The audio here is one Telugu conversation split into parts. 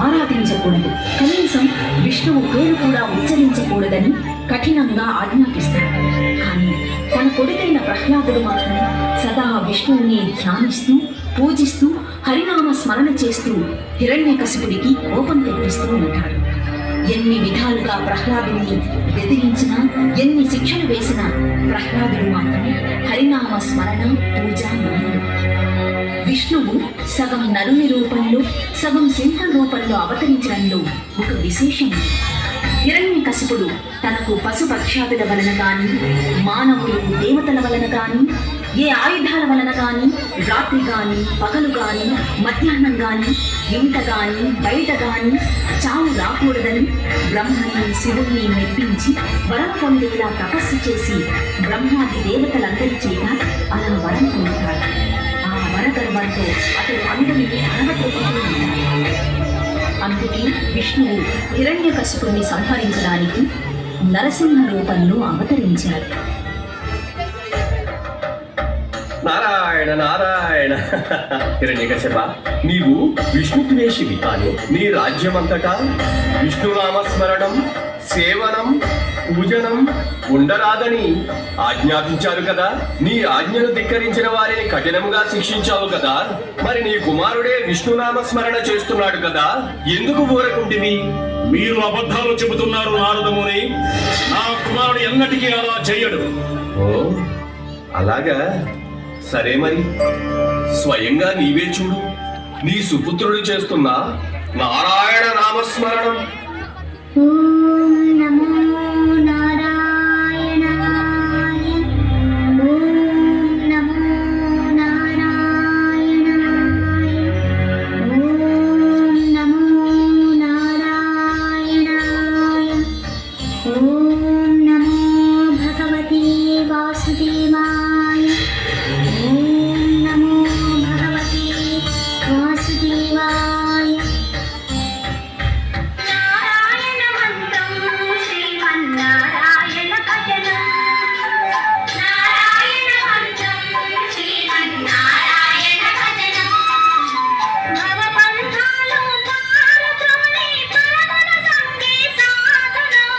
ఆరాధించకూడదు, కనీసం విష్ణువు పేరు కూడా ఉచ్చరించకూడదని కఠినంగా ఆజ్ఞాపిస్తాడు. కానీ తన కొడుకైన ప్రహ్లాదుడు మాత్రం సదా విష్ణువుని ధ్యానిస్తూ పూజిస్తూ హరినామ స్మరణ చేస్తూ హిరణ్యకశిపుడికి కోపం తెప్పిస్తూ ఉంటాడు. ఎన్ని విధాలుగా ప్రహ్లాదుని బెదిరించినా, ఎన్ని శిక్షలు వేసినా ప్రహ్లాదుడు మాత్రం హరినామ స్మరణ పూజ మానడు. విష్ణువు సగం నరుని రూపంలో సగం సింహం రూపంలో అవతరించడంలో ఒక విశేషం. హిరణ్యకశిపుడు తనకు పశుపక్షాదుల వలన కానీ, మానవులు దేవతల వలన కానీ, ఏ ఆయుధాల వలన కానీ, రాత్రి కానీ పగలు కానీ మధ్యాహ్నం కానీ ఇంట కానీ బయట కానీ చావు రాకూడదని బ్రహ్మని శివుణ్ణి మెప్పించి వరం పొందేలా తపస్సు చేసి బ్రహ్మాది దేవతలందరి చేత అలా వరం పొందుతాడు. ఆ వరగర్వంతో అతడు అందరినీ అనగతొక్కుతూ ఉంటాడు. అందుకే విష్ణువు హిరణ్యకశిపుణ్ణి సంహరించడానికి నరసింహ రూపంలో అవతరించాడు. నారాయణ నారాయణ. హిరణ్యకశిప, నీవు విష్ణుద్వేషివి, కానీ నీ రాజ్యమంతటా విష్ణునామస్మరణం సేవనం పూజనం ఉండరాదని ఆజ్ఞాపించారు కదా. నీ ఆజ్ఞను ధిక్కరించిన వారిని కఠినంగా శిక్షించావు కదా. మరి నీ కుమారుడే విష్ణునామస్మరణ చేస్తున్నాడు కదా, ఎందుకు ఊరకుంటివి? మీరు అబద్ధాలు చెబుతున్నారు నారదముని. నా కుమారుడు ఎన్నటికీ అలా చెయ్యడు. ఓ అలాగా, సరే మరి స్వయంగా నీవే చూడు. నీ సుపుత్రుడు చేస్తున్నా నారాయణ నామస్మరణం. ఓం నమో నారాయణాయ, ఓం నమో నారాయణాయ, ఓం నమో నారాయణాయ, ఓం నమో భగవతే వాసుదేవాయ, ఓం నమో భగవతే వాసుదేవాయ. నారాయణ మంత్రం శ్రీమన్నారాయణ భజనం, నారాయణ మంత్రం శ్రీమన్నారాయణ భజనం, భవబంధాలు పారద్రోణి పరమన సంగే సాధనం,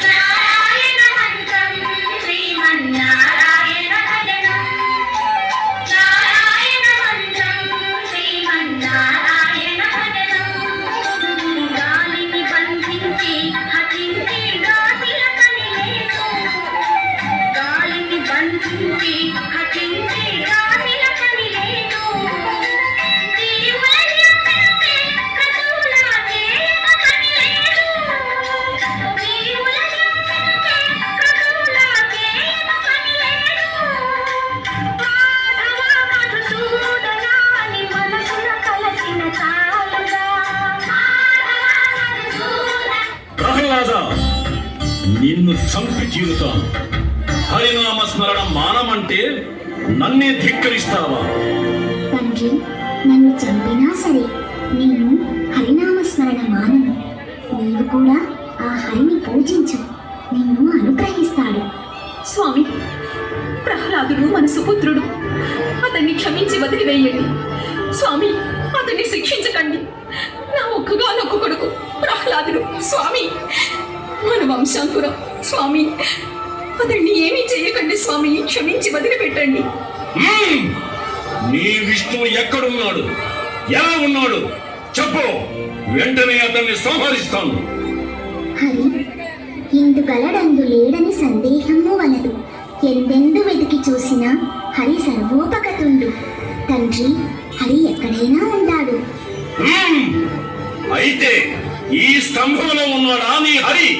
నారాయణ మంత్రం శ్రీమన్నారాయణ భజనం, నారాయణ మంత్రం శ్రీమన్నారాయణ భజనం. గాలిని బంధించి హఠించి గాసిల కనిలేను, గాలిని బంధించి హఠించి గాసిల కనిలేను, జీవుల జన్మకే క్రతువులా చేయక కనిలేను, జీవుల జన్మకే క్రతువులా చేయక కనిలేను. మాధవ మధుసూదనాని మనసున కలసిన చాలుగా, మాధవ మధుసూదన. ప్రహ్లాద, నిన్ను చంపి తీరుతాను. హరినామస్మరణ మానమంటే నన్నే ధిక్కరిస్తావా? తండ్రి, నన్ను చంపినా సరే నేను హరినామస్మరణ మానను. నీవు కూడా ఆ హరిని పూజించు, నిన్ను అనుగ్రహిస్తాడు. స్వామి, ప్రహ్లాదుడు మన సుపుత్రుడు, అతన్ని క్షమించి వదిలివేయండి. స్వామి, అతన్ని శిక్షించకండి. నా ఒక్కగానొక్క కొడుకు ప్రహ్లాదుడు స్వామి, మన వంశాంకురం స్వామి, అతన్ని ఏమీ చేయకండి స్వామి, క్షమించి వదిలిపెట్టండి. నీ విష్ణువు ఎక్కడున్నాడు? ఎలా ఉన్నాడు? చెప్పు, వెంటనే అతన్ని సంహరిస్తాను. హరి ఇందుగలడందు లేడని సందేహము వలదు. ఎందెందు వెతికి చూసినా హరి సర్వోపగతుండు. తండ్రి, హరి ఎక్కడైనా ఉంటాడు. అయితే ఈ స్తంభంలో ఉన్నాడా నీ హరి?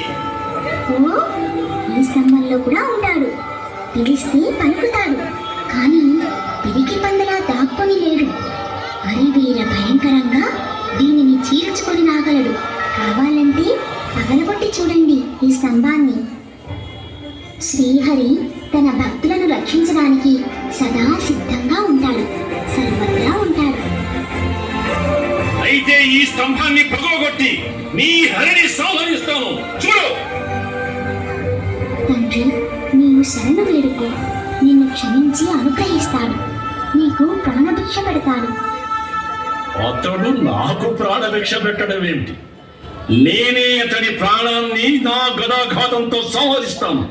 ఓ, ఈ స్తంభంలో కూడా ఉంటాడు. పిలిస్తే పలుకుతాడు, కానీ పిరికి పందలా దాక్కుని లేడు. హరి వీర భయంకరంగా దీనిని చీల్చుకొని రాగలడు. కావాలంటే పగలగొట్టి చూడండి ఈ స్తంభాన్ని. శ్రీహరి తన భక్తులను రక్షించడానికి సదా సిద్ధంగా ఉంటాడు, సర్వత్రా ఉంటాడు. అయితే ఈ స్తంభాన్ని పగలగొట్టి నీ హరిని సంహరిస్తాను, చూడు. తండ్రి, నీవు శరణు వేడుకో, నిన్ను క్షమించి అనుగ్రహిస్తాడు, నీకు ప్రాణభిక్ష పెడతాడు. అతడు నాకు ప్రాణభిక్ష పెట్టడం ఏమిటి? నేనే అతని ప్రాణాన్ని నా గదాఘాతంతో సంహరిస్తాను.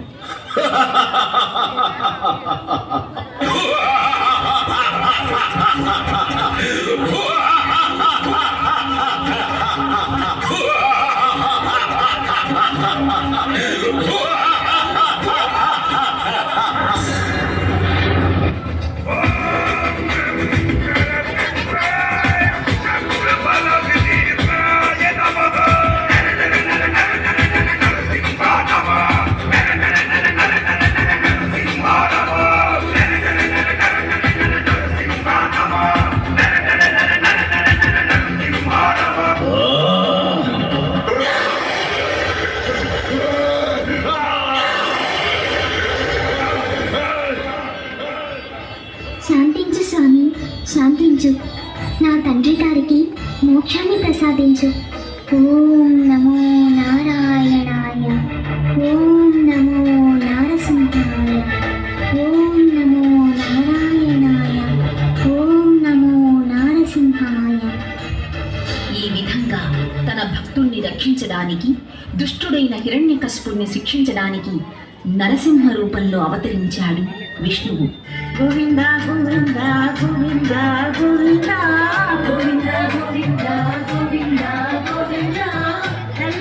శాంతించు స్వామి, శాంతించు. నా తండ్రి గారికి మోక్షాన్ని ప్రసాదించు. ఓం నమో నారాయణాయ. ఓం నమో నారసింహాయ. ఓం నమో నారాయణాయ. ఓం నమో నారసింహాయ. ఈ విధంగా తన భక్తుణ్ణి రక్షించడానికి, దుష్టుడైన హిరణ్యకశిపుణ్ణి శిక్షించడానికి నరసింహ రూపంలో అవతరించాడు విష్ణువు. గోవింద గోవింద గోవింద గోవింద గోవింద గోవింద గోవింద గోవింద